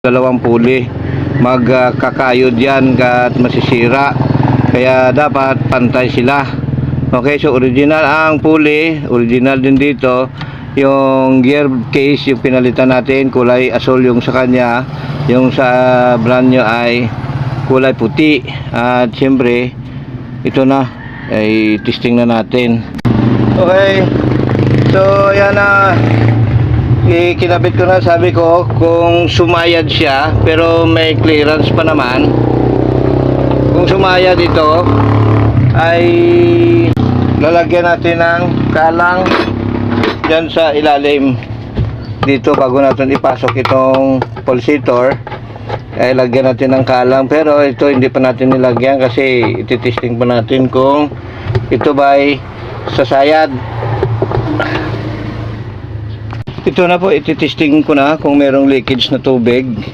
dalawang puli. Magkakayod yan at masisira. Kaya dapat pantay sila. Okay, so original ang puli, original din dito. Yung gear case, yung pinalitan natin, kulay asul yung sa kanya. Yung sa brand new ay kulay puti. At siyempre, ito na, ay testing na natin. Okay, so yan na. Kinabit ko na, sabi ko kung sumayad siya pero may clearance pa naman. Kung sumayad ito ay lalagyan natin ng kalang dyan sa ilalim dito bago natin ipasok itong pulsator. Ay lagyan natin ng kalang, pero ito hindi pa natin nilagyan kasi ititesting pa natin kung ito ba ay sasayad. Ito na po, ititesting ko na kung merong leakage na tubig.